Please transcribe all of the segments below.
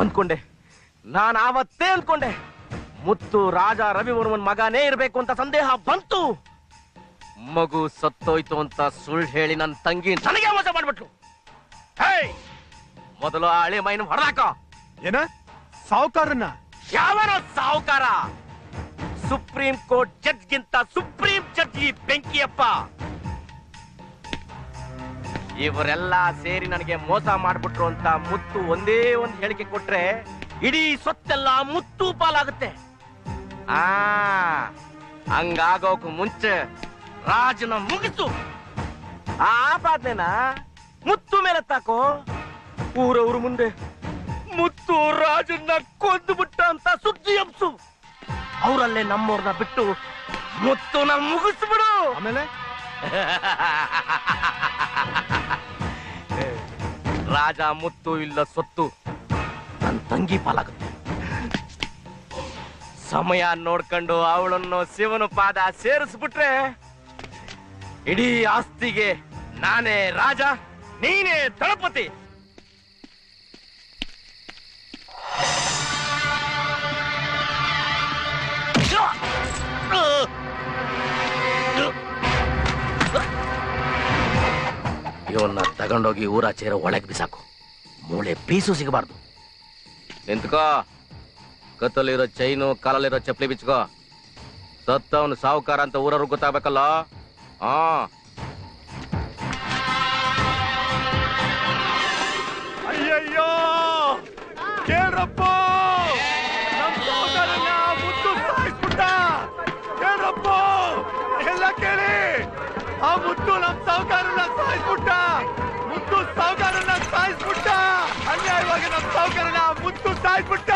ಅಂದ್ಕೊಂಡೆ, ನಾನು ಆವತ್ತೇ ಅಂದ್ಕೊಂಡೆ ಮುತ್ತು ರಾಜ ರವಿವರ್ಮನ್ ಮಗನೇ ಇರಬೇಕು ಅಂತ ಸಂದೇಹ ಬಂತು. ಮಗು ಸತ್ತೋಯ್ತು ಅಂತ ಸುಳ್ಳು ಹೇಳಿ ನನ್ನ ತಂಗಿ ನನಗೆ ಮೋಸ ಮಾಡ್ಬಿಟ್ಲು. ಮೊದಲು ಆ ಹಳೆ ಮೈನ ಹೊಡೆದಾಕ. ಏನ ಸಾವುಕಾರನ್ನ? ಯಾವನೋ ಸಾವುಕಾರ? ಸುಪ್ರೀಂ ಕೋರ್ಟ್ ಜಡ್ಜ್ಗಿಂತ ಸುಪ್ರೀಂ ಜಡ್ಜ್ ಈ ಬೆಂಕಿಯಪ್ಪ. ಇವರೆಲ್ಲ ಸೇರಿ ನನಗೆ ಮೋಸ ಮಾಡ್ಬಿಟ್ರು ಅಂತ ಮುತ್ತು ಒಂದೇ ಒಂದು ಹೇಳಿಕೆ ಕೊಟ್ರೆ ಇಡೀ ಸೊತ್ತೆಲ್ಲ ಮುತ್ತು ಪಾಲಾಗುತ್ತೆ. ಹಂಗಾಗೋಕು ಮುಂಚೆ ರಾಜನ ಮುಗಿಸು. ಆ ಆಪಾದನೆನ ಮುತ್ತು ಮೇಲೆ ತಾಕೋ. ಊರವ್ರ ಮುಂದೆ ಮುತ್ತು ರಾಜನ್ನ ಕೊಂದು ಬಿಟ್ಟ ಅಂತ ಸುದ್ದಿ ಹಬ್ಸು. ಅವರಲ್ಲೇ ನಮ್ಮವ್ರನ್ನ ಬಿಟ್ಟು ಮುತ್ತುನ ಮುಗಿಸ್ಬಿಡು. ಆಮೇಲೆ ರಾಜ ಮುತ್ತು ಇಲ್ಲ ಸೊತ್ತು ನನ್ನ ತಂಗಿ ಪಾಲಾಗುತ್ತೆ. ಸಮಯ ನೋಡ್ಕೊಂಡು ಅವಳನ್ನು ಶಿವನ ಪಾದ ಸೇರಿಸ್ಬಿಟ್ರೆ ಇಡೀ ಆಸ್ತಿಗೆ ನಾನೇ ರಾಜ, ನೀನೇ ದಳಪತಿ. ಇವನ್ನ ತಗೊಂಡೋಗಿ ಊರಾಚೆರ ಒಳಗೆ ಬಿಸಾಕು. ಮೂಳೆ ಪೀಸು ಸಿಗಬಾರ್ದು. ನಿಂತ್ಕೋ. ಕತ್ತಲಿರೋ ಚೈನು, ಕಾಲಲ್ಲಿರೋ ಚಪ್ಪಲಿ ಬಿಚ್ಕೋ. ಸತ್ತವನು ಸಾವುಕಾರ ಅಂತ ಊರವ್ರು ಗೊತ್ತಾಗಬೇಕಲ್ಲ. ಅಯ್ಯಯ್ಯೋ ಕೇಳ್ರಪ್ಪ, ನಮ್ ಸಹೋದರನ್ನ ಮುತ್ತು ಸಾಯಿಸ್ಬಿಟ್ಟ. ಕೇಳ್ರಪ್ಪ, ಎಲ್ಲ ಕೇಳಿ. ಆ ಮುತ್ತು ನಮ್ ಸಾವುಕಾರನ್ನ ಸಾಯಿಸ್ಬಿಟ್ಟ. ಮುತ್ತು ಸಾವುಕಾರನ್ನ ಸಾಯಿಸ್ಬಿಟ್ಟ. ಅನ್ಯಾಯವಾಗಿ ನಮ್ ಸಾವುಕಾರನ್ನ ಮುತ್ತು ಸಾಯಿಸ್ಬಿಟ್ಟ.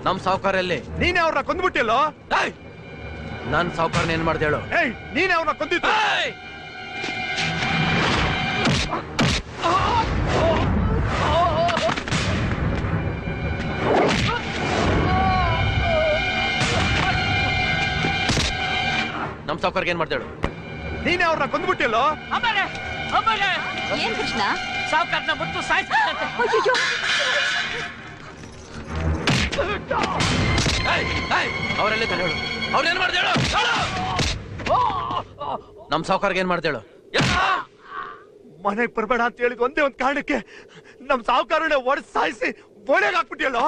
ನಮ್ ಸಾವುಕಾರ ಎಲ್ಲಿ? ನೀನೇ ಅವ್ರನ್ನ ಕೊಂದ್ಬಿಟ್ಟಿಲ್ಲೋ. ನನ್ ಸಾವುಕಾರನ ಏನ್ ಮಾಡ್ದೆ ಹೇಳು? ನೀನೇ ಅವ್ರನ್ನ ಕೊಂದಿದ್ದು. ನಮ್ ಸಾವುಕಾರ್ಗೆ ಏನ್ ಮಾಡ್ದೆ ಹೇಳು? ನೀನೇ ಅವ್ರನ್ನ ಕೊಂದ್ಬಿಟ್ಟಿಲ್ಲೋ. ಏನ್ ಕೃಷ್ಣ? ಸಾವುಕಾರನ ಮುತ್ತು ಸಾಯಿಸ್ಬಿಟ್ಟಂತೆ. ಅವರೆಲ್ಲಿ ಹೇಳು? ಅವ್ರೇನ್ ಮಾಡ್ದೆ ಹೇಳು? ನಮ್ ಸಾವುಕಾರ್ಗೆ ಏನ್ ಮಾಡ್ದೆ ಹೇಳು? ಮನೆಗ್ ಬರ್ಬೇಡ ಅಂತ ಹೇಳಿದ್ ಒಂದೇ ಒಂದ್ ಕಾರಣಕ್ಕೆ ನಮ್ ಸಾವುಕಾರನೇ ಒಡೆದು ಸಾಯಿಸಿ ಬೋಳೆಗೆ ಹಾಕ್ಬಿಟ್ಟಿಯಲ್ಲೋ.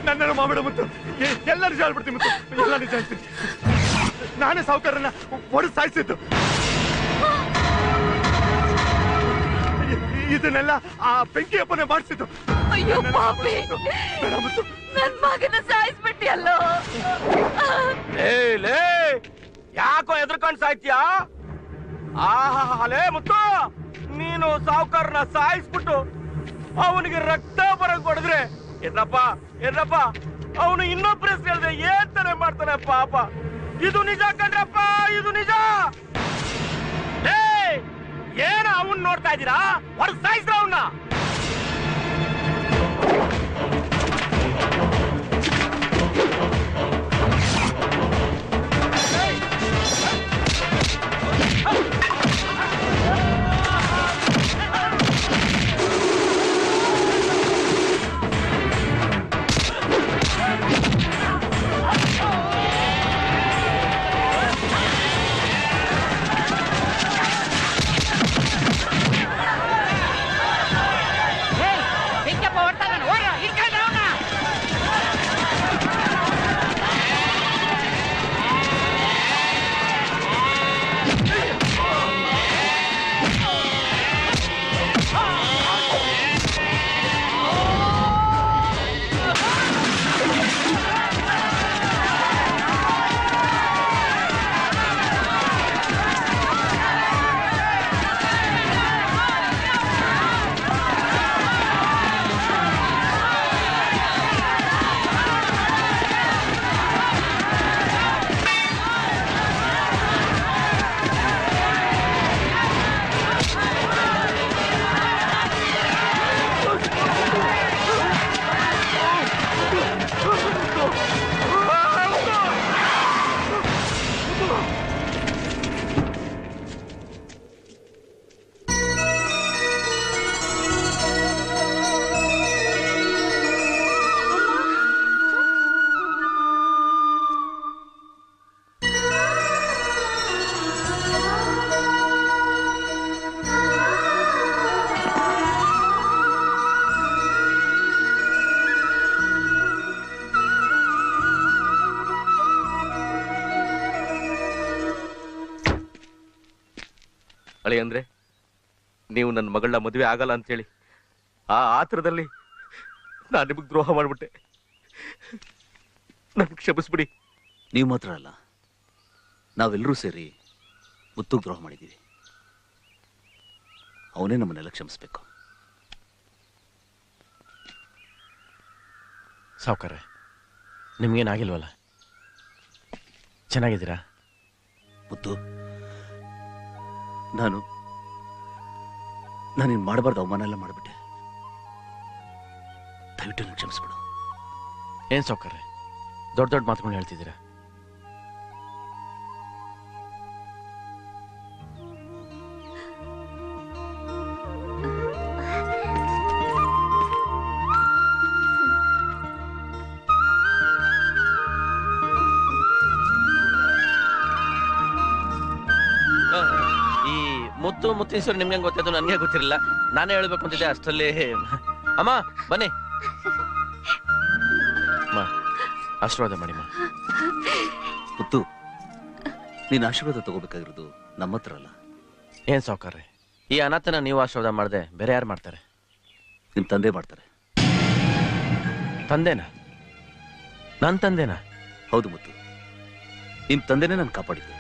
ನನ್ನನ್ನು ಮಾಬೇಡ ಮುತ್ತು, ಎಲ್ಲ ನಿಜ ಹೇಳ್ಬಿಡ್ತೀನಿ ಮುತ್ತು, ಎಲ್ಲ ನಿಜ ಹೇಳ್ತೀನಿ. ನಾನೇ ಸಾವುಕಾರನ್ನ ಒಡೆದು ಸಾಯಿಸಿದ್ದು. ಇದನ್ನೆಲ್ಲ ಆ ಬೆಂಕಿಯಪ್ಪನೇ ಮಾಡಿಸಿದ್ದು. ಅಯ್ಯೋ ಪಾಪಿ, ಬೇಡ ಮುತ್ತು, ನನ್ ಮಗನ ಸಾಯಿಸ್ಬಿಟ್ಟಿಯಲ್ಲೋ. ಯಾಕೋ ಎದ್ರಕೊಂಡು ಸಾಯ್ತೀಯಾ? ಆಹಾ ಮುತ್ತು, ನೀನು ಸಾವುಕಾರನ ಸಾಯಿಸ್ಬಿಟ್ಟು ಅವನಿಗೆ ರಕ್ತ ಬರಂಗ್ ಹೊಡೆದ್ರೆ ಏನಪ್ಪ ಅವನು ಇನ್ನೊಬ್ಬರ ಹೆಸರು ಹೇಳಿದ್ರೆ ಏನ್ ತಾನೆ ಮಾಡ್ತಾನೆ ಪಾಪ. ಇದು ನಿಜ ಕಣ್ರಪ್ಪ, ಇದು ನಿಜ. ಏನ ಅವನ್ ನೋಡ್ತಾ ಇದ್ದೀರಾ? ಹೊರ ಸಾಯಿಸ್ರ ಅವನ್ನ. ಅಳಿ ಅಂದ್ರೆ ನೀವು ನನ್ನ ಮಗಳನ್ನ ಮದುವೆ ಆಗಲ್ಲ ಅಂತೇಳಿ ಆ ಆತರದಲ್ಲಿ ನಾನು ನಿಮಗೆ ದ್ರೋಹ ಮಾಡ್ಬಿಟ್ಟೆ. ನನ್ ಕ್ಷಮಿಸ್ಬಿಡಿ. ನೀವು ಮಾತ್ರ ಅಲ್ಲ, ನಾವೆಲ್ಲರೂ ಸೇರಿ ಮುತ್ತುಗ್ ದ್ರೋಹ ಮಾಡಿದ್ದೀವಿ. ಅವನೇ ನಮ್ಮನ್ನೆಲ್ಲ ಕ್ಷಮಿಸ್ಬೇಕು. ಸಾವ್ಕಾರೆ, ನಿಮ್ಗೇನಾಗಿಲ್ವಲ್ಲ? ಚೆನ್ನಾಗಿದ್ದೀರಾ? ಮುತ್ತು, ನಾನೇನು ಮಾಡಬಾರ್ದು ಅವಮಾನ ಎಲ್ಲ ಮಾಡಿಬಿಟ್ಟೆ. ದಯವಿಟ್ಟು ನನಗೆ ಕ್ಷಮಿಸ್ಬಿಡು. ಏನ್ ಸಾವ್ಕಾರೆ, ದೊಡ್ಡ ದೊಡ್ಡ ಮಾತುಗಳನ್ನ ಹೇಳ್ತಿದ್ದೀರಾ? ಈ ಮುತ್ತು ಮುತ್ತಿನ ನಿಮ್ಗೆ ಗೊತ್ತದು ನನ್ಗೆ ಗೊತ್ತಿರಲಿಲ್ಲ. ನಾನೇ ಹೇಳ್ಬೇಕು ಅಂತಿದ್ದೆ, ಅಷ್ಟರಲ್ಲಿ ಅಮ್ಮ ಬನ್ನಿ. ಆಶೀರ್ವಾದ ಮಾಡಿಮ್ಮ. ಮುತ್ತು, ನೀನು ಆಶೀರ್ವಾದ ತಗೋಬೇಕಾಗಿರೋದು ನಮ್ಮ ಹತ್ರ ಅಲ್ಲ. ಏನ್ ಸಾವ್ಕಾರ್ರೆ, ಈ ಅನಾಥನ ನೀವು ಆಶೀರ್ವಾದ ಮಾಡದೆ ಬೇರೆ ಯಾರು ಮಾಡ್ತಾರೆ? ನಿಮ್ ತಂದೆ ಮಾಡ್ತಾರೆ. ತಂದೆನಾ? ನನ್ನ ತಂದೆನಾ? ಹೌದು ಮುತ್ತು, ನಿಮ್ ತಂದೆನೇ ನಾನು ಕಾಪಾಡಿದ್ದೆ.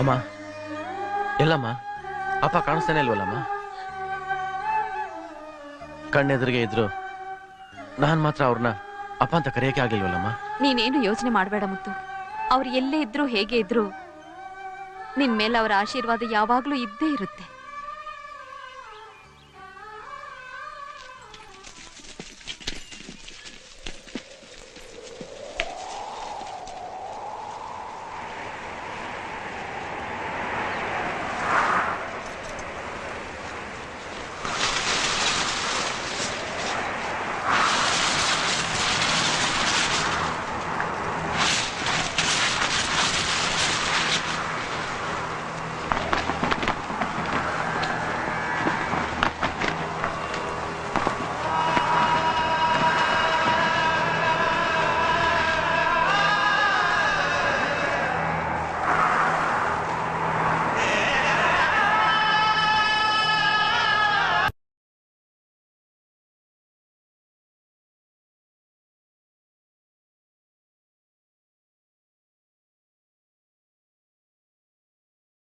ಅಮ್ಮ ಎಲ್ಲಮ್ಮ? ಅಪ್ಪ ಕಾಣಿಸ್ತಾನೆ ಇಲ್ವಲ್ಲಮ್ಮ? ಕಣ್ಣೆದುರಿಗೆ ಇದ್ರು ನಾನ್ ಮಾತ್ರ ಅವ್ರನ್ನ ಅಪ್ಪ ಅಂತ ಕರೆಯಕ್ಕೆ ಆಗಿಲ್ವಲ್ಲಮ್ಮ? ನೀನೇನು ಯೋಚನೆ ಮಾಡಬೇಡ ಮುತ್ತು. ಅವ್ರು ಎಲ್ಲೇ ಇದ್ರು ಹೇಗೆ ಇದ್ರು ನಿನ್ ಮೇಲೆ ಅವರ ಆಶೀರ್ವಾದ ಯಾವಾಗ್ಲೂ ಇದ್ದೇ ಇರುತ್ತೆ.